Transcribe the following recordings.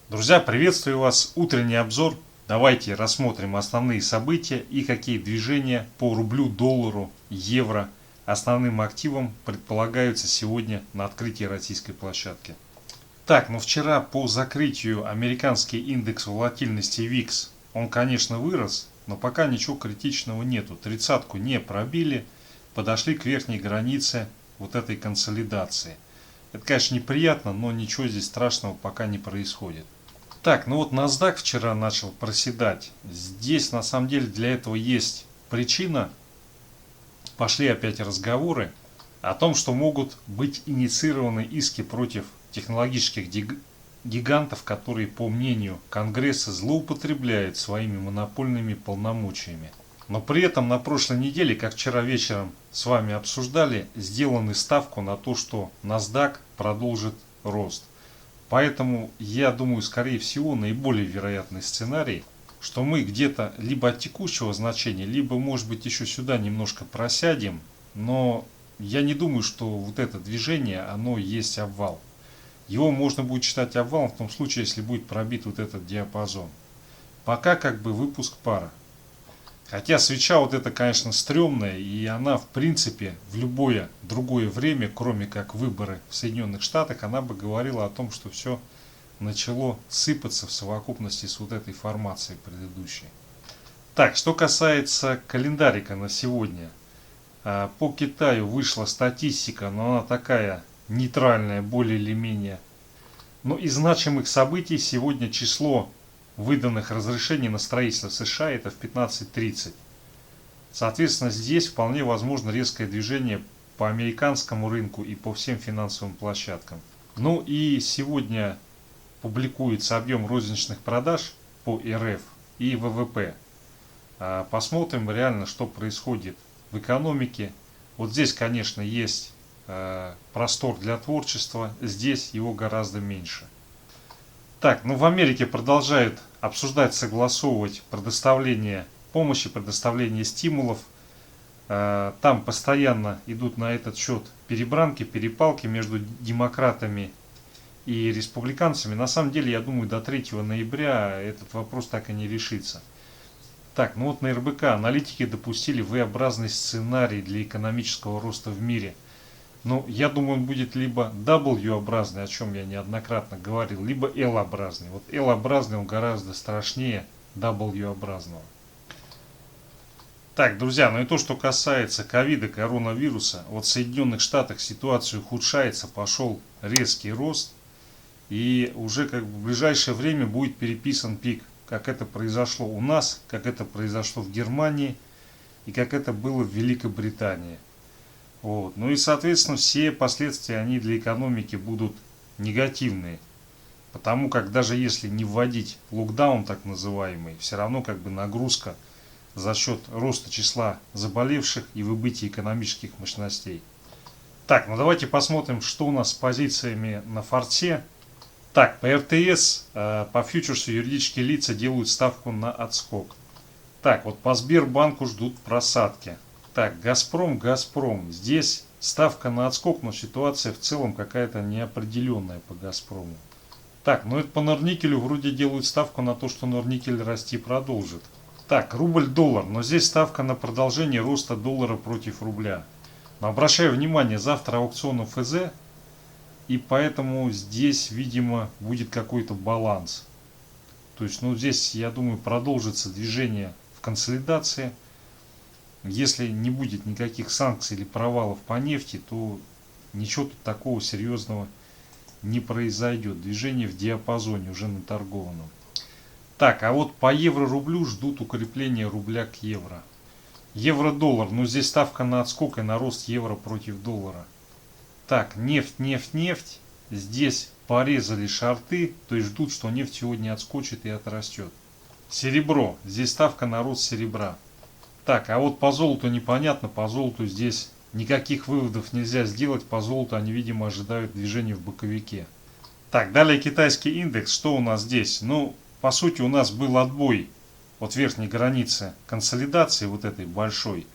Друзья, приветствую вас! Утренний обзор. Давайте рассмотрим основные события и какие движения по рублю, доллару, евро, основным активам предполагаются сегодня на открытии российской площадки. Так, ну вчера по закрытию американский индекс волатильности VIX, он, конечно, вырос, но пока ничего критичного нету. Тридцатку не пробили, подошли к верхней границе вот этой консолидации. Это, конечно, неприятно, но ничего здесь страшного пока не происходит. Так, ну вот NASDAQ вчера начал проседать. Здесь на самом деле для этого есть причина. Пошли опять разговоры о том, что могут быть инициированы иски против технологических гигантов, которые, по мнению Конгресса, злоупотребляют своими монопольными полномочиями. Но при этом на прошлой неделе, как вчера вечером с вами обсуждали, сделаны ставку на то, что NASDAQ продолжит рост. Поэтому я думаю, скорее всего, наиболее вероятный сценарий, что мы где-то либо от текущего значения, либо, может быть, еще сюда немножко просядем, но я не думаю, что вот это движение, оно есть обвал. Его можно будет считать обвалом в том случае, если будет пробит вот этот диапазон. Пока как бы выпуск пара. Хотя свеча вот эта, конечно, стрёмная, и она, в принципе, в любое другое время, кроме как выборы в Соединенных Штатах, она бы говорила о том, что все начало сыпаться в совокупности с вот этой формацией предыдущей. Так, что касается календарика на сегодня. По Китаю вышла статистика, но она такая нейтральная, более или менее. Но из значимых событий сегодня число выданных разрешений на строительство в США это в 15:30. Соответственно, здесь вполне возможно резкое движение по американскому рынку и по всем финансовым площадкам. Ну и сегодня публикуется объем розничных продаж по РФ и ВВП. Посмотрим реально, что происходит в экономике. Вот здесь, конечно, есть простор для творчества, здесь его гораздо меньше. Так, ну в Америке продолжают обсуждать, согласовывать предоставление помощи, предоставление стимулов. Там постоянно идут на этот счет перебранки, перепалки между демократами и республиканцами. На самом деле, я думаю, до 3 ноября этот вопрос так и не решится. Так, ну вот на РБК аналитики допустили V-образный сценарий для экономического роста в мире. Ну, я думаю, он будет либо W-образный, о чем я неоднократно говорил, либо L-образный. Вот L-образный он гораздо страшнее W-образного. Так, друзья, ну и то, что касается ковида, коронавируса, вот в Соединенных Штатах ситуация ухудшается, пошел резкий рост, и уже как бы в ближайшее время будет переписан пик, как это произошло у нас, как это произошло в Германии и как это было в Великобритании. Вот. Ну и, соответственно, все последствия они для экономики будут негативные. Потому как даже если не вводить локдаун так называемый, все равно как бы нагрузка за счет роста числа заболевших и выбытия экономических мощностей. Так, ну давайте посмотрим, что у нас с позициями на форте. Так, по РТС, по фьючерсу юридические лица делают ставку на отскок. Так, вот по Сбербанку ждут просадки. Так, Газпром. Здесь ставка на отскок, но ситуация в целом какая-то неопределенная по Газпрому. Так, ну это по Норникелю вроде делают ставку на то, что Норникель расти продолжит. Так, рубль-доллар, но здесь ставка на продолжение роста доллара против рубля. Но обращаю внимание, завтра аукцион ФЗ, и поэтому здесь, видимо, будет какой-то баланс. То есть, ну здесь, я думаю, продолжится движение в консолидации. Если не будет никаких санкций или провалов по нефти, то ничего тут такого серьезного не произойдет. Движение в диапазоне уже наторгованном. Так, а вот по евро-рублю ждут укрепления рубля к евро. Евро-доллар, ну здесь ставка на отскок и на рост евро против доллара. Так, нефть. Здесь порезали шорты, то есть ждут, что нефть сегодня отскочит и отрастет. Серебро, здесь ставка на рост серебра. Так, а вот по золоту непонятно, по золоту здесь никаких выводов нельзя сделать, по золоту они, видимо, ожидают движения в боковике. Так, далее китайский индекс, что у нас здесь? Ну, по сути, у нас был отбой от верхней границы консолидации, вот этой большой,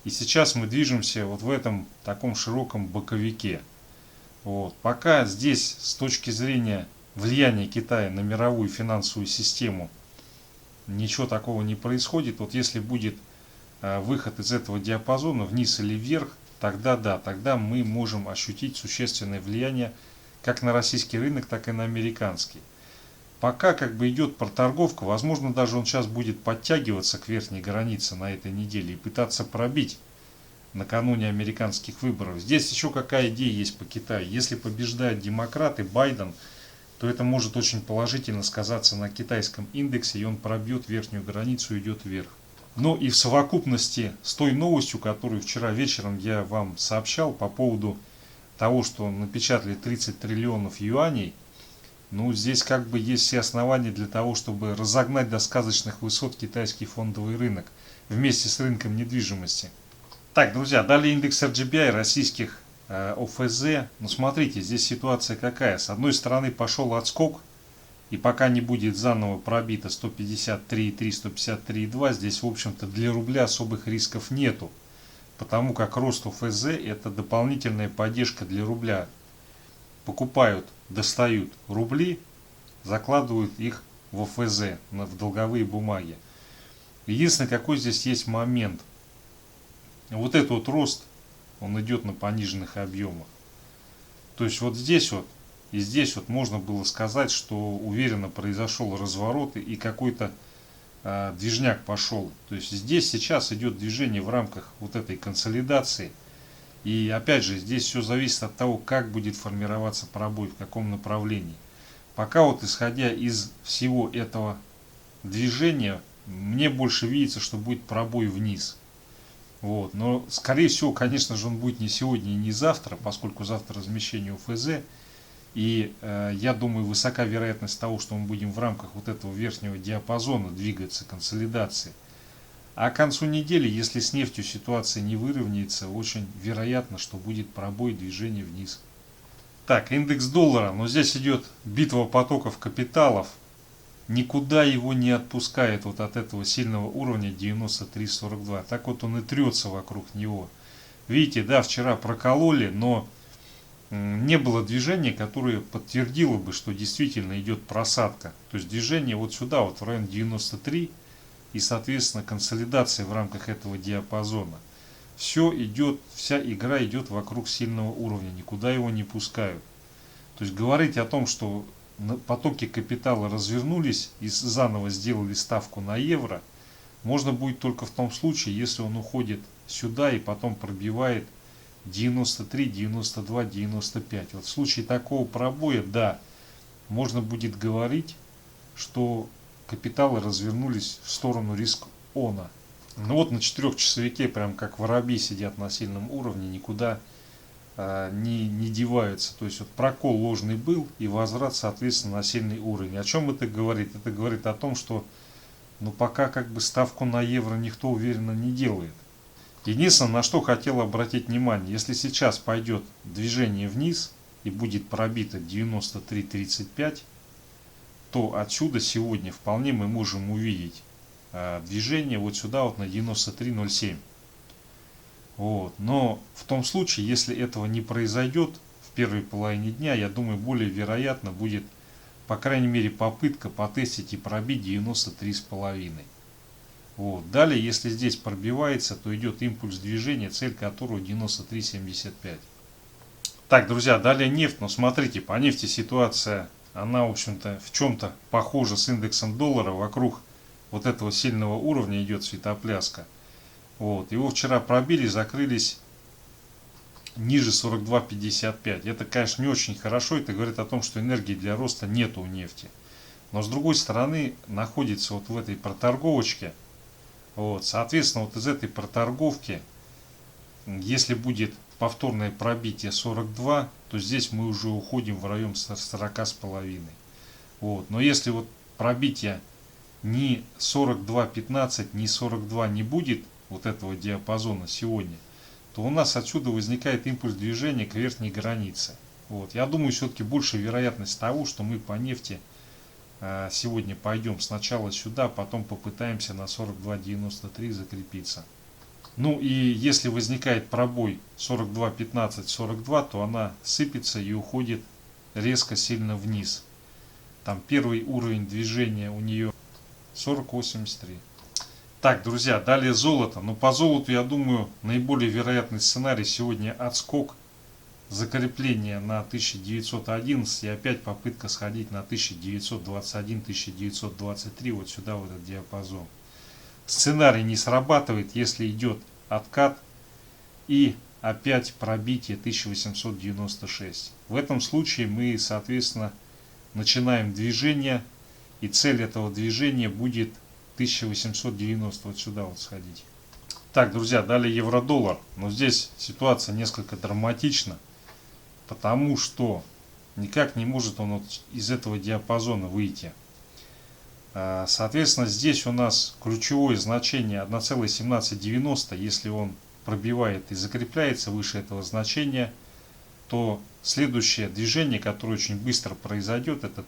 и сейчас мы движемся вот в этом таком широком боковике. Вот. Пока здесь с точки зрения влияния Китая на мировую финансовую систему ничего такого не происходит. Вот если будет выход из этого диапазона вниз или вверх, тогда да, тогда мы можем ощутить существенное влияние как на российский рынок, так и на американский. Пока как бы идет проторговка, возможно даже он сейчас будет подтягиваться к верхней границе на этой неделе и пытаться пробить накануне американских выборов. Здесь еще какая идея есть по Китаю. Если побеждают демократы, Байден, то это может очень положительно сказаться на китайском индексе, и он пробьет верхнюю границу и идет вверх. Но и в совокупности с той новостью, которую вчера вечером я вам сообщал по поводу того, что напечатали 30 триллионов юаней, ну здесь как бы есть все основания для того, чтобы разогнать до сказочных высот китайский фондовый рынок вместе с рынком недвижимости. Так, друзья, далее индекс RGBI российских ОФЗ. Ну смотрите, здесь ситуация какая. С одной стороны пошел отскок, и пока не будет заново пробито 153,3, 153,2, здесь в общем-то для рубля особых рисков нету. Потому как рост ОФЗ это дополнительная поддержка для рубля. Покупают, достают рубли, закладывают их в ОФЗ, в долговые бумаги. Единственное, какой здесь есть момент. Вот этот вот рост, он идет на пониженных объемах. То есть вот здесь вот и здесь вот можно было сказать, что уверенно произошел разворот и какой-то движняк пошел. То есть здесь сейчас идет движение в рамках вот этой консолидации. И опять же, здесь все зависит от того, как будет формироваться пробой, в каком направлении. Пока вот исходя из всего этого движения, мне больше видится, что будет пробой вниз. Вот. Но скорее всего, конечно же, он будет не сегодня и не завтра, поскольку завтра размещение УФЗ. И я думаю, высока вероятность того, что мы будем в рамках вот этого верхнего диапазона двигаться, консолидации. А к концу недели, если с нефтью ситуация не выровняется, очень вероятно, что будет пробой движения вниз. Так, индекс доллара, но здесь идет битва потоков капиталов. Никуда его не отпускает вот от этого сильного уровня 93.42. Так вот он и трется вокруг него. Видите, да, вчера прокололи, но не было движения, которое подтвердило бы, что действительно идет просадка. То есть движение вот сюда, вот в район 93 и, соответственно, консолидация в рамках этого диапазона. Все идет, вся игра идет вокруг сильного уровня, никуда его не пускают. То есть говорить о том, что потоки капитала развернулись и заново сделали ставку на евро, можно будет только в том случае, если он уходит сюда и потом пробивает 93, 92, 95. Вот в случае такого пробоя, да, можно будет говорить, что капиталы развернулись в сторону риск-она. Ну вот на 4-часовике прям как воробьи сидят на сильном уровне, никуда не деваются. То есть вот прокол ложный был и возврат, соответственно, на сильный уровень. О чем это говорит? Это говорит о том, что ну, пока как бы ставку на евро никто уверенно не делает. Единственное, на что хотел обратить внимание, если сейчас пойдет движение вниз и будет пробито 93.35, то отсюда сегодня вполне мы можем увидеть движение вот сюда вот на 93.07. Вот. Но в том случае, если этого не произойдет в первой половине дня, я думаю, более вероятно будет, по крайней мере, попытка потестить и пробить 93,5. Вот. Далее, если здесь пробивается, то идет импульс движения, цель которого 93.75. Так, друзья, далее нефть. Но смотрите, по нефти ситуация, она, в общем-то, в чем-то похожа с индексом доллара. Вокруг вот этого сильного уровня идет светопляска. Вот. Его вчера пробили, закрылись ниже 42.55. Это, конечно, не очень хорошо. Это говорит о том, что энергии для роста нету у нефти. Но с другой стороны, находится вот в этой проторговочке. Вот. Соответственно, вот из этой проторговки, если будет повторное пробитие 42, то здесь мы уже уходим в район 40,5. Вот. Но если вот пробитие ни 42.15, ни 42 не будет, вот этого диапазона сегодня, то у нас отсюда возникает импульс движения к верхней границе. Вот. Я думаю, все-таки больше вероятность того, что мы по нефти сегодня пойдем сначала сюда, потом попытаемся на 42.93 закрепиться. Ну и если возникает пробой 42.15, 42, то она сыпется и уходит резко сильно вниз. Там первый уровень движения у нее 40.83. Так, друзья, далее золото. Но по золоту, я думаю, наиболее вероятный сценарий сегодня отскок, закрепление на 1911 и опять попытка сходить на 1921-1923, вот сюда, в этот диапазон. Сценарий не срабатывает, если идет откат и опять пробитие 1896. В этом случае мы, соответственно, начинаем движение, и цель этого движения будет 1890, вот сюда вот сходить. Так, друзья, далее евро-доллар. Но здесь ситуация несколько драматична, потому что никак не может он вот из этого диапазона выйти. Соответственно, здесь у нас ключевое значение 1,1790. Если он пробивает и закрепляется выше этого значения, то следующее движение, которое очень быстро произойдет, это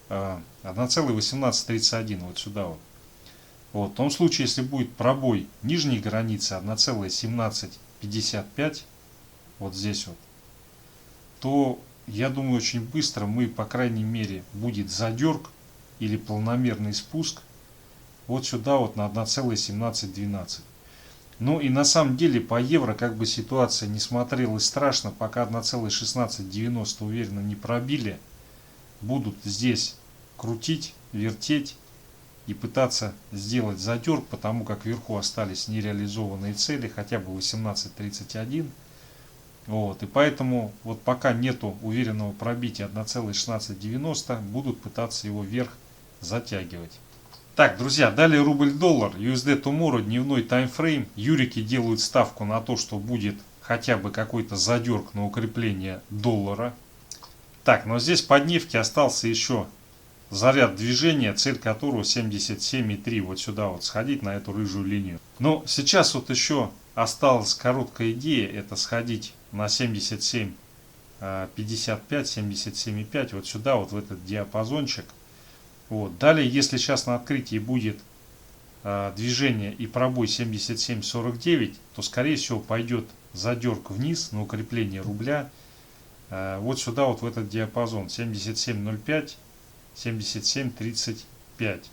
1,1831, вот сюда вот. Вот. В том случае, если будет пробой нижней границы 1,1755, вот здесь вот, то я думаю, очень быстро мы, по крайней мере, будет задерг или полномерный спуск вот сюда вот на 1,1712. Ну и на самом деле по евро как бы ситуация не смотрелась страшно, пока 1,1690 уверенно не пробили, будут здесь крутить, вертеть и пытаться сделать задерг, потому как вверху остались нереализованные цели, хотя бы 18.31. Вот, и поэтому вот пока нету уверенного пробития 1,1690, будут пытаться его вверх затягивать. Так, друзья, далее рубль-доллар, USD Tomorrow, дневной таймфрейм. Юрики делают ставку на то, что будет хотя бы какой-то задерг на укрепление доллара. Так, но здесь по дневке остался еще заряд движения, цель которого 77,3, вот сюда вот сходить на эту рыжую линию. Но сейчас вот еще осталась короткая идея, это сходить на 77,55, 77,5, вот сюда вот в этот диапазончик. Вот. Далее, если сейчас на открытии будет движение и пробой 77,49, то скорее всего пойдет задерг вниз на укрепление рубля, вот сюда вот в этот диапазон 77,05, 77,35.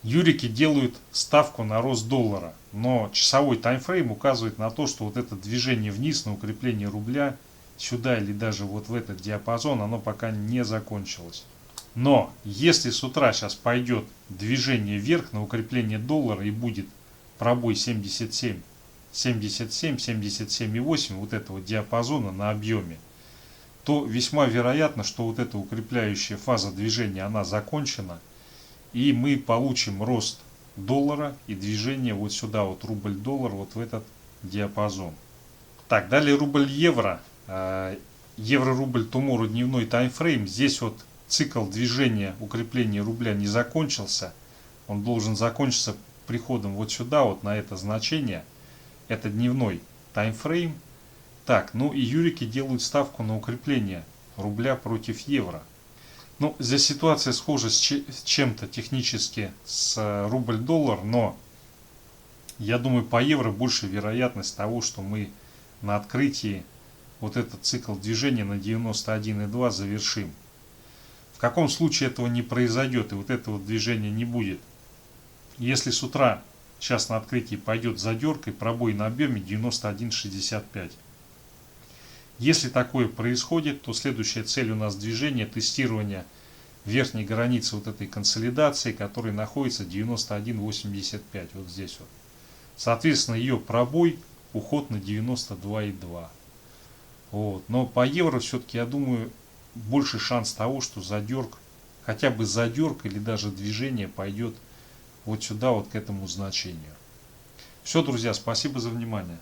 Юрики делают ставку на рост доллара, но часовой таймфрейм указывает на то, что вот это движение вниз на укрепление рубля сюда или даже вот в этот диапазон, оно пока не закончилось. Но если с утра сейчас пойдет движение вверх на укрепление доллара и будет пробой 77, 77, 77,8 вот этого диапазона на объеме, то весьма вероятно, что вот эта укрепляющая фаза движения, она закончена, и мы получим рост доллара и движение вот сюда, вот рубль-доллар, вот в этот диапазон. Так, далее рубль-евро. Евро-рубль Tomorrow, дневной таймфрейм. Здесь вот цикл движения укрепления рубля не закончился. Он должен закончиться приходом вот сюда, вот на это значение. Это дневной таймфрейм. Так, ну и юрики делают ставку на укрепление рубля против евро. Ну, здесь ситуация схожа с чем-то технически с рубль-доллар, но я думаю, по евро больше вероятность того, что мы на открытии вот этот цикл движения на 91,2 завершим. В каком случае этого не произойдет и вот этого движения не будет? Если с утра сейчас на открытии пойдет задерг и пробой на объеме 91,65. Если такое происходит, то следующая цель у нас движение, тестирование верхней границы вот этой консолидации, которая находится 91,85, вот здесь вот. Соответственно, ее пробой, уход на 92,2. Вот. Но по евро все-таки, я думаю, больше шанс того, что задерг, хотя бы задерг или даже движение пойдет вот сюда, вот к этому значению. Все, друзья, спасибо за внимание.